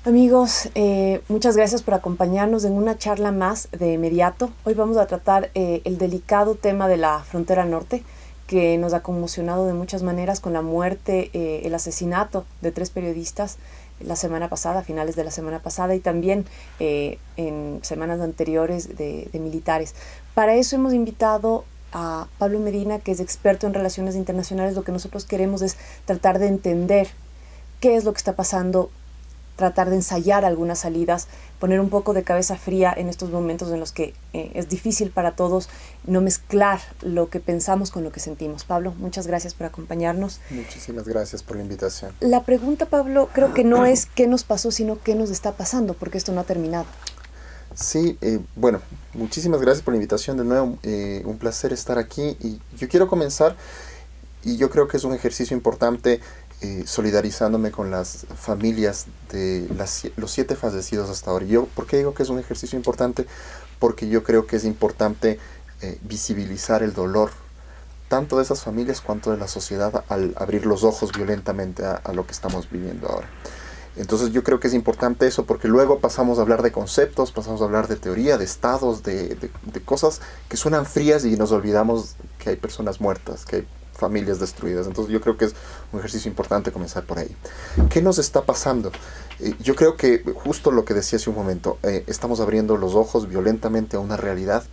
Amigos, muchas gracias por acompañarnos en una charla más de Mediato. Hoy vamos a tratar el delicado tema de la frontera norte, que nos ha conmocionado de muchas maneras con la muerte, el asesinato de 3 periodistas la semana pasada, a finales de la semana pasada, y también en semanas anteriores de militares. Para eso hemos invitado a Pablo Medina, que es experto en relaciones internacionales. Lo que nosotros queremos es tratar de entender qué es lo que está pasando, tratar de ensayar algunas salidas, poner un poco de cabeza fría en estos momentos en los que es difícil para todos no mezclar lo que pensamos con lo que sentimos. Pablo, muchas gracias por acompañarnos. Muchísimas gracias por la invitación. La pregunta, Pablo, creo que no es qué nos pasó, sino qué nos está pasando, porque esto no ha terminado. Sí, bueno, muchísimas gracias por la invitación de nuevo. Un placer estar aquí y yo quiero comenzar, y yo creo que es un ejercicio importante, solidarizándome con las familias de los 7 fallecidos hasta ahora. ¿Por qué digo que es un ejercicio importante? Porque yo creo que es importante visibilizar el dolor, tanto de esas familias cuanto de la sociedad, al abrir los ojos violentamente a lo que estamos viviendo ahora. Entonces yo creo que es importante eso, porque luego pasamos a hablar de conceptos, pasamos a hablar de teoría, de estados, de cosas que suenan frías, y nos olvidamos que hay personas muertas, que hay familias destruidas. Entonces yo creo que es un ejercicio importante comenzar por ahí. ¿Qué nos está pasando? Yo creo que justo lo que decía hace un momento, estamos abriendo los ojos violentamente a una realidad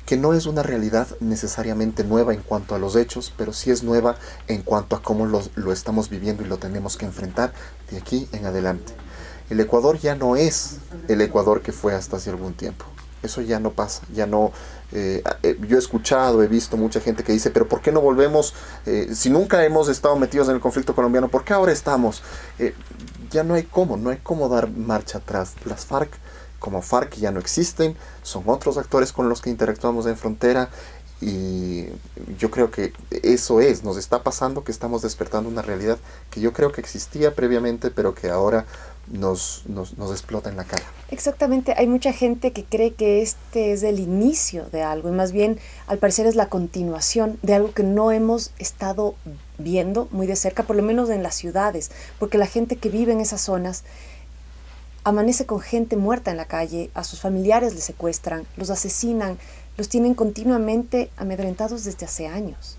que no es una realidad necesariamente nueva en cuanto a los hechos, pero sí es nueva en cuanto a cómo lo estamos viviendo y lo tenemos que enfrentar de aquí en adelante. El Ecuador ya no es el Ecuador que fue hasta hace algún tiempo. Eso ya no pasa, ya no... yo he escuchado, he visto mucha gente que dice, pero ¿por qué no volvemos? Si nunca hemos estado metidos en el conflicto colombiano, ¿por qué ahora estamos? Ya no hay cómo dar marcha atrás. Las FARC, como FARC, ya no existen, son otros actores con los que interactuamos en frontera, y yo creo que eso nos está pasando, que estamos despertando una realidad que yo creo que existía previamente, pero que ahora nos explota en la cara. Exactamente, hay mucha gente que cree que este es el inicio de algo, y más bien al parecer es la continuación de algo que no hemos estado viendo muy de cerca, por lo menos en las ciudades, porque la gente que vive en esas zonas amanece con gente muerta en la calle, a sus familiares les secuestran, los asesinan, los tienen continuamente amedrentados desde hace años.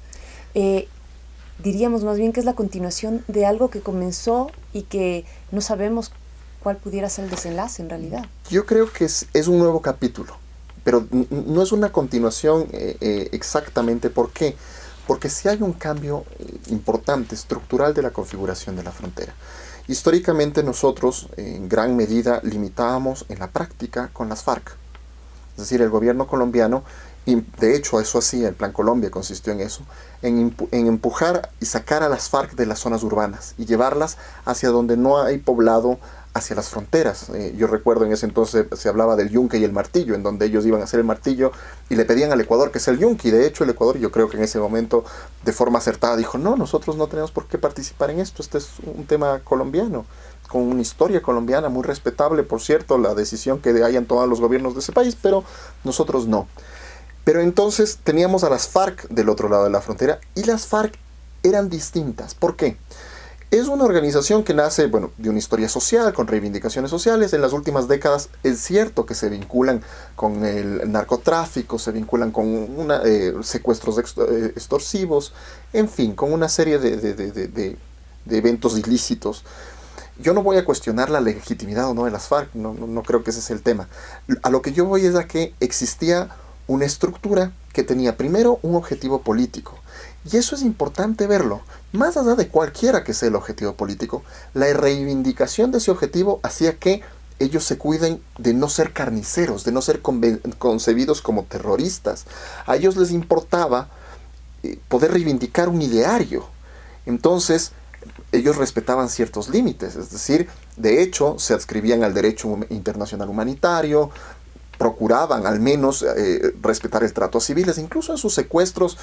Diríamos más bien que es la continuación de algo que comenzó y que no sabemos cuál pudiera ser el desenlace en realidad. Yo creo que es un nuevo capítulo, pero no es una continuación exactamente. ¿Por qué? Porque sí hay un cambio importante, estructural, de la configuración de la frontera. Históricamente nosotros en gran medida limitábamos en la práctica con las FARC. Es decir, el gobierno colombiano, y de hecho eso hacía, el Plan Colombia consistió en eso, en empujar y sacar a las FARC de las zonas urbanas y llevarlas hacia donde no hay poblado, hacia las fronteras. Yo recuerdo en ese entonces se hablaba del yunque y el martillo, en donde ellos iban a hacer el martillo y le pedían al Ecuador que es el yunque. Y de hecho el Ecuador, yo creo que en ese momento de forma acertada dijo, no, nosotros no tenemos por qué participar en esto, este es un tema colombiano, con una historia colombiana muy respetable, por cierto, la decisión que hayan tomado los gobiernos de ese país, pero nosotros no. Pero entonces teníamos a las FARC del otro lado de la frontera, y las FARC eran distintas. ¿Por qué? Es una organización que nace, bueno, de una historia social, con reivindicaciones sociales. En las últimas décadas es cierto que se vinculan con el narcotráfico, se vinculan con secuestros extorsivos, en fin, con una serie de eventos ilícitos. Yo no voy a cuestionar la legitimidad o no de las FARC, no creo que ese es el tema. A lo que yo voy es a que existía una estructura que tenía primero un objetivo político. Y eso es importante verlo. Más allá de cualquiera que sea el objetivo político, la reivindicación de ese objetivo hacía que ellos se cuiden de no ser carniceros, de no ser concebidos como terroristas. A ellos les importaba poder reivindicar un ideario. Entonces, ellos respetaban ciertos límites, es decir, de hecho, se adscribían al derecho internacional humanitario, procuraban al menos respetar el trato a civiles, incluso en sus secuestros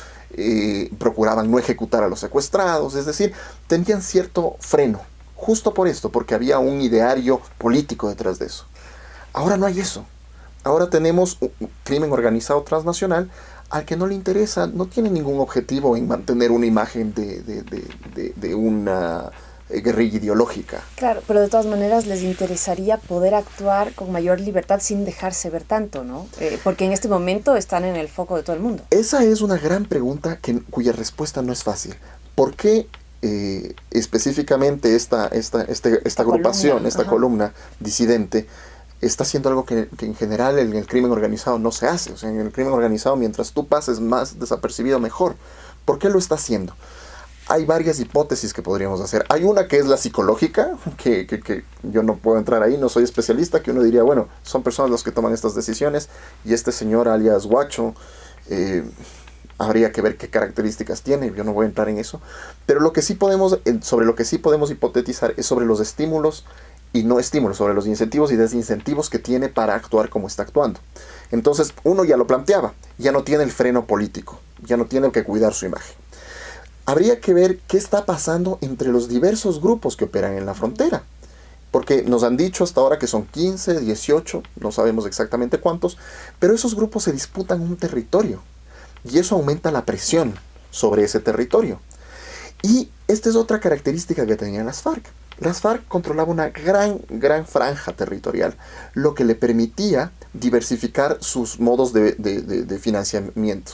procuraban no ejecutar a los secuestrados, es decir, tenían cierto freno, justo por esto, porque había un ideario político detrás de eso. Ahora no hay eso. Ahora tenemos un crimen organizado transnacional al que no le interesa, no tiene ningún objetivo en mantener una imagen de una guerrilla ideológica. Claro, pero de todas maneras les interesaría poder actuar con mayor libertad sin dejarse ver tanto, ¿no? Porque en este momento están en el foco de todo el mundo. Esa es una gran pregunta cuya respuesta no es fácil. ¿Por qué específicamente esta agrupación, esta columna disidente, está haciendo algo que en general en el crimen organizado no se hace? O sea, en el crimen organizado, mientras tú pases más desapercibido, mejor. ¿Por qué lo está haciendo? Hay varias hipótesis que podríamos hacer. Hay una que es la psicológica, que yo no puedo entrar ahí, no soy especialista, que uno diría, bueno, son personas los que toman estas decisiones, y este señor alias Guacho, habría que ver qué características tiene, yo no voy a entrar en eso. Pero sobre lo que sí podemos hipotetizar es sobre los estímulos y no estímulos, sobre los incentivos y desincentivos que tiene para actuar como está actuando. Entonces, uno ya lo planteaba, ya no tiene el freno político, ya no tiene que cuidar su imagen. Habría que ver qué está pasando entre los diversos grupos que operan en la frontera. Porque nos han dicho hasta ahora que son 15, 18, no sabemos exactamente cuántos, pero esos grupos se disputan un territorio. Y eso aumenta la presión sobre ese territorio. Y esta es otra característica que tenían las FARC. Las FARC controlaban una gran franja territorial, lo que le permitía diversificar sus modos de financiamiento.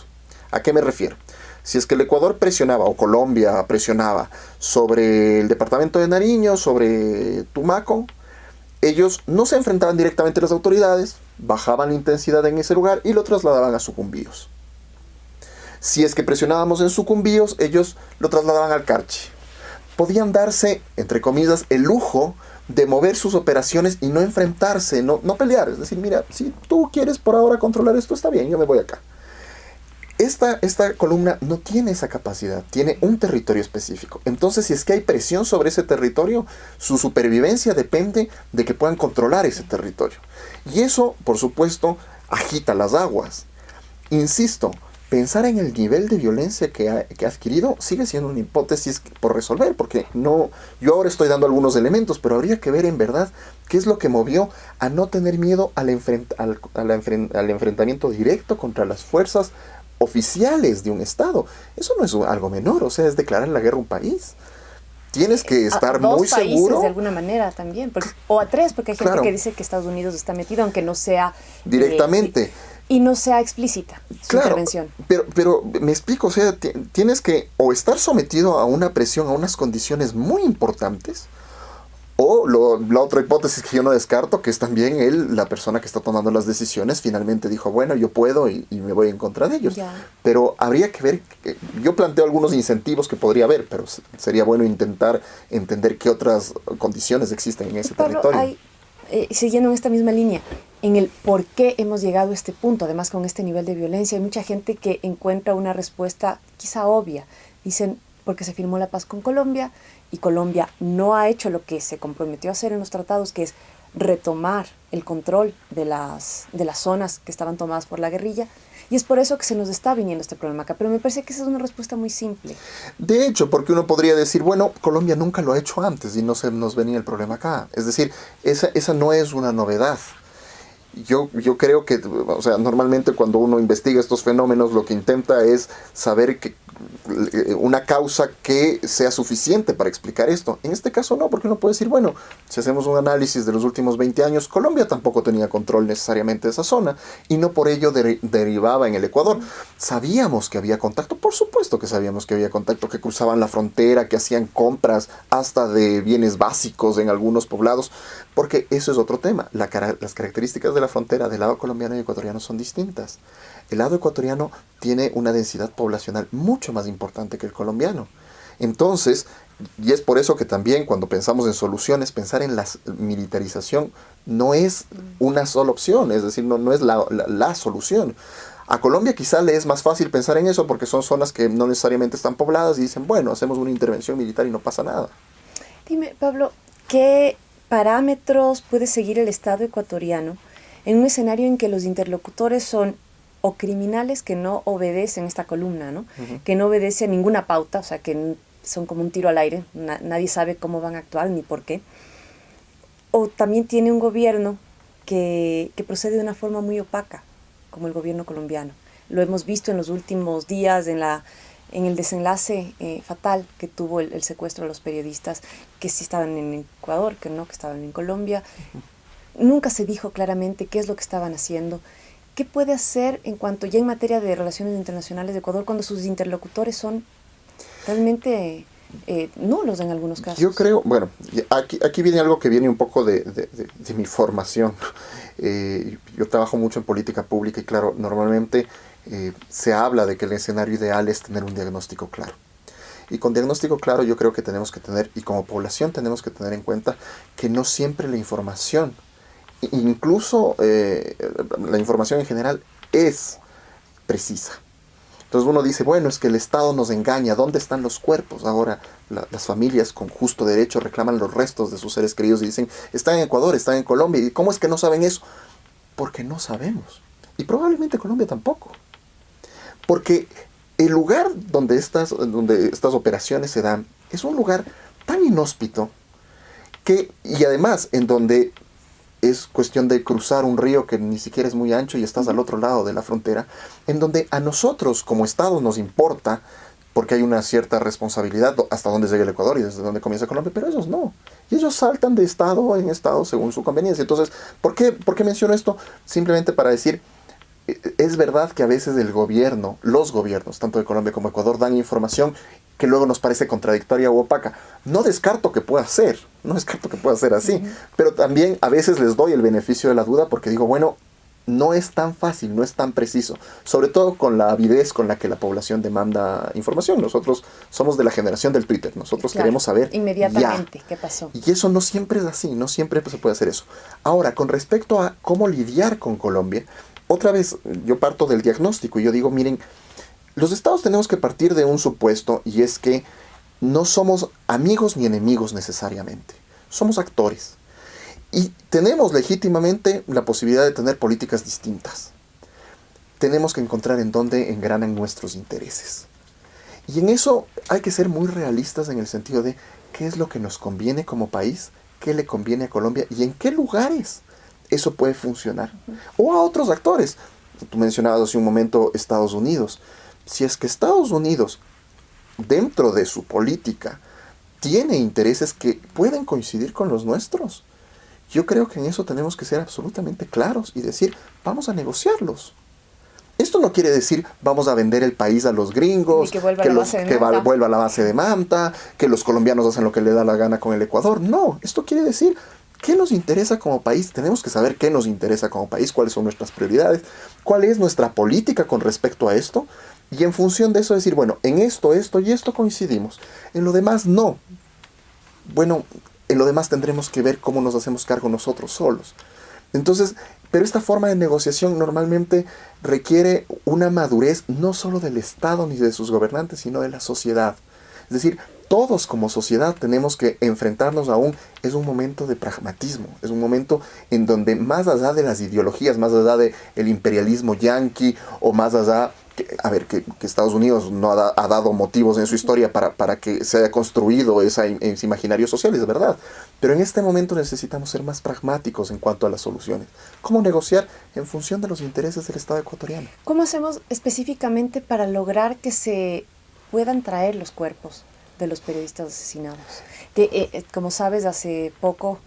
¿A qué me refiero? Si es que el Ecuador presionaba, o Colombia presionaba, sobre el departamento de Nariño, sobre Tumaco, ellos no se enfrentaban directamente a las autoridades, bajaban la intensidad en ese lugar y lo trasladaban a Sucumbíos. Si es que presionábamos en Sucumbíos, ellos lo trasladaban al Carchi. Podían darse, entre comillas, el lujo de mover sus operaciones y no enfrentarse, no pelear. Es decir, mira, si tú quieres por ahora controlar esto, está bien, yo me voy acá. Esta columna no tiene esa capacidad, tiene un territorio específico. Entonces, si es que hay presión sobre ese territorio, su supervivencia depende de que puedan controlar ese territorio. Y eso, por supuesto, agita las aguas. Insisto, pensar en el nivel de violencia que ha adquirido sigue siendo una hipótesis por resolver, porque yo ahora estoy dando algunos elementos, pero habría que ver en verdad qué es lo que movió a no tener miedo al enfrentamiento directo contra las fuerzas oficiales de un Estado. Eso no es algo menor, o sea, es declarar la guerra a un país. Tienes que estar muy seguro. A 2 países de alguna manera también, o a 3, porque hay gente que dice que Estados Unidos está metido, aunque no sea directamente. Y no sea explícita su intervención. Pero me explico, o sea, tienes que o estar sometido a una presión, a unas condiciones muy importantes, o la otra hipótesis que yo no descarto, que es también él, la persona que está tomando las decisiones, finalmente dijo, bueno, yo puedo y me voy en contra de ellos. Ya. Pero habría que ver, yo planteo algunos incentivos que podría haber, pero sería bueno intentar entender qué otras condiciones existen en ese territorio. Siguiendo en esta misma línea, en el por qué hemos llegado a este punto, además con este nivel de violencia, hay mucha gente que encuentra una respuesta quizá obvia. Dicen, porque se firmó la paz con Colombia y Colombia no ha hecho lo que se comprometió a hacer en los tratados, que es retomar el control de las zonas que estaban tomadas por la guerrilla. Y es por eso que se nos está viniendo este problema acá. Pero me parece que esa es una respuesta muy simple. De hecho, porque uno podría decir, bueno, Colombia nunca lo ha hecho antes y no se nos venía el problema acá. Es decir, esa no es una novedad. Yo creo que, o sea, normalmente cuando uno investiga estos fenómenos, lo que intenta es saber una causa que sea suficiente para explicar esto. En este caso no, porque uno puede decir, bueno, si hacemos un análisis de los últimos 20 años, Colombia tampoco tenía control necesariamente de esa zona y no por ello derivaba en el Ecuador. Sabíamos que había contacto, por supuesto que sabíamos que había contacto, que cruzaban la frontera, que hacían compras hasta de bienes básicos en algunos poblados, porque eso es otro tema. Las características de la frontera del lado colombiano y ecuatoriano son distintas. El lado ecuatoriano tiene una densidad poblacional mucho más importante que el colombiano. Entonces, y es por eso que también cuando pensamos en soluciones, pensar en la militarización no es una sola opción, es decir, no es la solución. A Colombia quizá le es más fácil pensar en eso porque son zonas que no necesariamente están pobladas y dicen, bueno, hacemos una intervención militar y no pasa nada. Dime, Pablo, ¿qué parámetros puede seguir el Estado ecuatoriano en un escenario en que los interlocutores son o criminales que no obedecen esta columna, ¿no? Uh-huh. Que no obedece a ninguna pauta, o sea, que son como un tiro al aire, nadie sabe cómo van a actuar ni por qué? O también tiene un gobierno que procede de una forma muy opaca, como el gobierno colombiano. Lo hemos visto en los últimos días, en en el desenlace fatal que tuvo el secuestro de los periodistas, que sí estaban en Ecuador, que no, que estaban en Colombia. Nunca se dijo claramente qué es lo que estaban haciendo. ¿Qué puede hacer en cuanto ya en materia de relaciones internacionales de Ecuador cuando sus interlocutores son realmente nulos en algunos casos? Yo creo, bueno, aquí viene algo que viene un poco de mi formación. Yo trabajo mucho en política pública y claro, normalmente se habla de que el escenario ideal es tener un diagnóstico claro. Y con diagnóstico claro yo creo que tenemos que tener, y como población tenemos que tener en cuenta que no siempre la información, incluso la información en general, es precisa. Entonces uno dice, bueno, es que el Estado nos engaña, ¿dónde están los cuerpos? Ahora las familias con justo derecho reclaman los restos de sus seres queridos y dicen, están en Ecuador, están en Colombia, ¿y cómo es que no saben eso? Porque no sabemos. Y probablemente Colombia tampoco. Porque el lugar donde estas operaciones se dan es un lugar tan inhóspito y además en donde es cuestión de cruzar un río que ni siquiera es muy ancho y estás al otro lado de la frontera, en donde a nosotros como Estado nos importa, porque hay una cierta responsabilidad hasta dónde llega el Ecuador y desde dónde comienza Colombia, pero ellos no. Y ellos saltan de Estado en Estado según su conveniencia. Entonces, ¿por qué menciono esto? Simplemente para decir, es verdad que a veces los gobiernos, tanto de Colombia como Ecuador, dan información que luego nos parece contradictoria o opaca. No descarto que pueda ser así, pero también a veces les doy el beneficio de la duda porque digo, bueno, no es tan fácil, no es tan preciso, sobre todo con la avidez con la que la población demanda información. Nosotros somos de la generación del Twitter, nosotros queremos saber inmediatamente ya. ¿Qué pasó? Y eso no siempre es así, no siempre se puede hacer eso. Ahora, con respecto a cómo lidiar con Colombia, otra vez yo parto del diagnóstico y yo digo, miren, los estados tenemos que partir de un supuesto y es que no somos amigos ni enemigos necesariamente, somos actores. Y tenemos legítimamente la posibilidad de tener políticas distintas. Tenemos que encontrar en dónde engranan nuestros intereses. Y en eso hay que ser muy realistas en el sentido de qué es lo que nos conviene como país, qué le conviene a Colombia y en qué lugares eso puede funcionar. O a otros actores. Tú mencionabas hace un momento Estados Unidos. Si es que Estados Unidos, dentro de su política, tiene intereses que pueden coincidir con los nuestros, yo creo que en eso tenemos que ser absolutamente claros y decir, vamos a negociarlos. Esto no quiere decir vamos a vender el país a los gringos, que vuelva a la base de Manta, que los colombianos hacen lo que le da la gana con el Ecuador. No, esto quiere decir qué nos interesa como país. Tenemos que saber qué nos interesa como país, cuáles son nuestras prioridades, cuál es nuestra política con respecto a esto. Y en función de eso decir, bueno, en esto y esto coincidimos. En lo demás no. Bueno, en lo demás tendremos que ver cómo nos hacemos cargo nosotros solos. Entonces, pero esta forma de negociación normalmente requiere una madurez no solo del Estado ni de sus gobernantes, sino de la sociedad. Es decir, todos como sociedad tenemos que enfrentarnos es un momento de pragmatismo, es un momento en donde más allá de las ideologías, más allá del imperialismo yanqui o más allá, que Estados Unidos no ha dado motivos en su historia para que se haya construido ese imaginario social, es verdad. Pero en este momento necesitamos ser más pragmáticos en cuanto a las soluciones. ¿Cómo negociar en función de los intereses del Estado ecuatoriano? ¿Cómo hacemos específicamente para lograr que se puedan traer los cuerpos de los periodistas asesinados? Que, como sabes, hace poco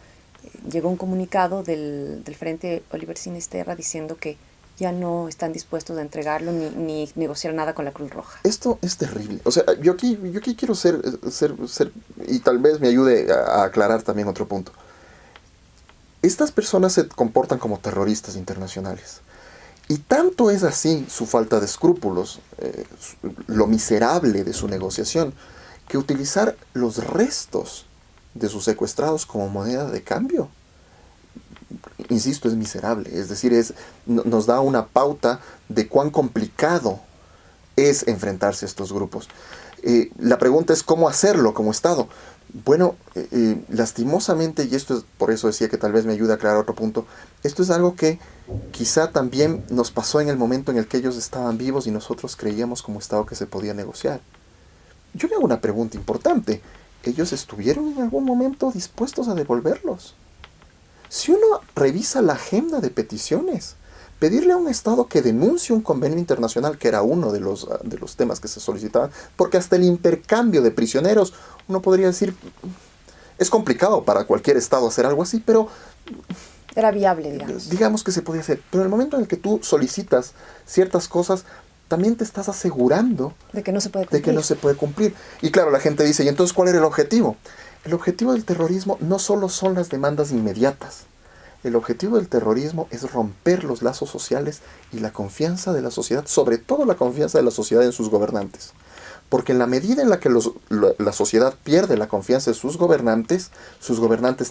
llegó un comunicado del Frente Oliver Sinisterra diciendo que ya no están dispuestos a entregarlo ni negociar nada con la Cruz Roja. Esto es terrible. O sea, yo aquí quiero ser, y tal vez me ayude a aclarar también otro punto. Estas personas se comportan como terroristas internacionales. Y tanto es así su falta de escrúpulos, lo miserable de su negociación, que utilizar los restos de sus secuestrados como moneda de cambio, insisto, es miserable. Es decir, nos da una pauta de cuán complicado es enfrentarse a estos grupos. La pregunta es cómo hacerlo como Estado. Bueno, lastimosamente, y esto es por eso decía que tal vez me ayude a aclarar otro punto, esto es algo que quizá también nos pasó en el momento en el que ellos estaban vivos y nosotros creíamos como Estado que se podía negociar. Yo le hago una pregunta importante. ¿Ellos estuvieron en algún momento dispuestos a devolverlos? Si uno revisa la agenda de peticiones, pedirle a un Estado que denuncie un convenio internacional, que era uno de los temas que se solicitaban, porque hasta el intercambio de prisioneros, uno podría decir, es complicado para cualquier Estado hacer algo así, pero era viable, digamos. Digamos que se podía hacer. Pero en el momento en el que tú solicitas ciertas cosas, también te estás asegurando de que no se puede cumplir. De que no se puede cumplir. Y claro, la gente dice, ¿y entonces cuál era el objetivo? El objetivo del terrorismo no solo son las demandas inmediatas. El objetivo del terrorismo es romper los lazos sociales y la confianza de la sociedad, sobre todo la confianza de la sociedad en sus gobernantes. Porque en la medida en la que la sociedad pierde la confianza de sus gobernantes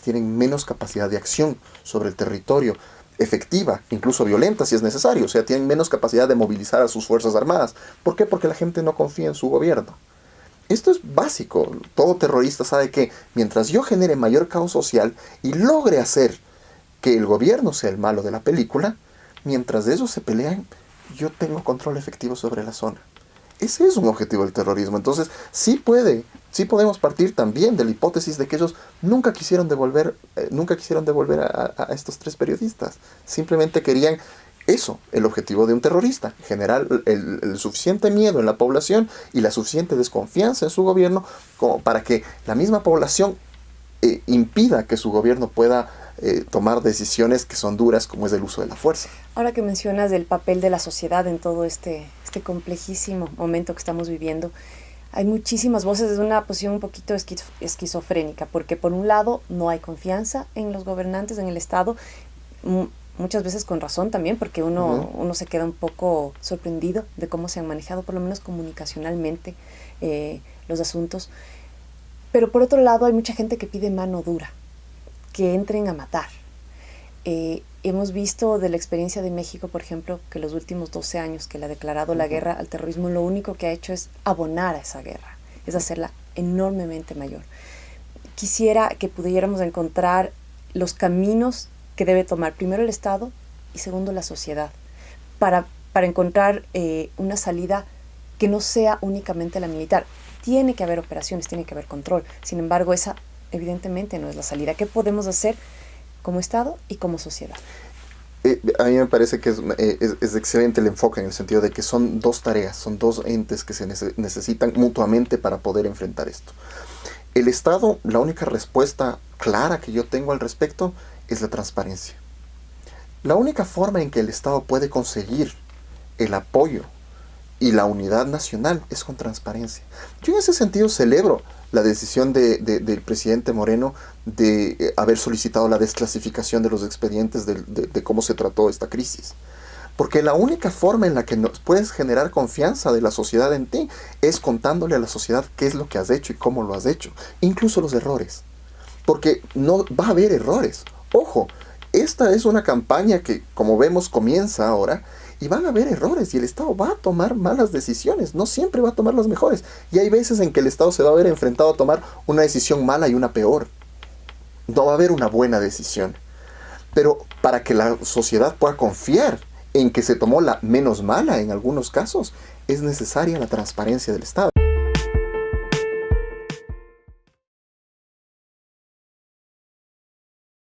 tienen menos capacidad de acción sobre el territorio, efectiva, incluso violenta si es necesario. O sea, tienen menos capacidad de movilizar a sus fuerzas armadas. ¿Por qué? Porque la gente no confía en su gobierno. Esto es básico. Todo terrorista sabe que mientras yo genere mayor caos social y logre hacer que el gobierno sea el malo de la película, mientras de eso se pelean, yo tengo control efectivo sobre la zona. Ese es un objetivo del terrorismo. Entonces, sí podemos partir también de la hipótesis de que ellos nunca quisieron devolver a estos 3 periodistas. Simplemente querían eso, el objetivo de un terrorista, generar el suficiente miedo en la población y la suficiente desconfianza en su gobierno como para que la misma población impida que su gobierno pueda tomar decisiones que son duras, como es el uso de la fuerza. Ahora que mencionas el papel de la sociedad en todo este complejísimo momento que estamos viviendo, hay muchísimas voces desde una posición un poquito esquizofrénica, porque por un lado no hay confianza en los gobernantes, en el Estado, muchas veces con razón también, porque uno se queda un poco sorprendido de cómo se han manejado, por lo menos comunicacionalmente, los asuntos. Pero por otro lado hay mucha gente que pide mano dura, que entren a matar. Hemos visto de la experiencia de México, por ejemplo, que los últimos 12 años que le ha declarado la guerra al terrorismo, lo único que ha hecho es abonar a esa guerra, es hacerla enormemente mayor. Quisiera que pudiéramos encontrar los caminos que debe tomar primero el Estado y segundo la sociedad para encontrar una salida que no sea únicamente la militar. Tiene que haber operaciones, tiene que haber control. Sin embargo, esa evidentemente no es la salida. ¿Qué podemos hacer como Estado y como sociedad? A mí me parece que es excelente el enfoque, en el sentido de que son 2 tareas, son 2 entes que se necesitan mutuamente para poder enfrentar esto. El Estado, la única respuesta clara que yo tengo al respecto es la transparencia. La única forma en que el Estado puede conseguir el apoyo y la unidad nacional es con transparencia. Yo en ese sentido celebro la decisión del presidente Moreno de haber solicitado la desclasificación de los expedientes de cómo se trató esta crisis. Porque la única forma en la que puedes generar confianza de la sociedad en ti es contándole a la sociedad qué es lo que has hecho y cómo lo has hecho, incluso los errores. Porque no va a haber errores. Ojo, esta es una campaña que, como vemos, comienza ahora, y van a haber errores y el Estado va a tomar malas decisiones, no siempre va a tomar las mejores. Y hay veces en que el Estado se va a ver enfrentado a tomar una decisión mala y una peor. No va a haber una buena decisión. Pero para que la sociedad pueda confiar en que se tomó la menos mala en algunos casos, es necesaria la transparencia del Estado.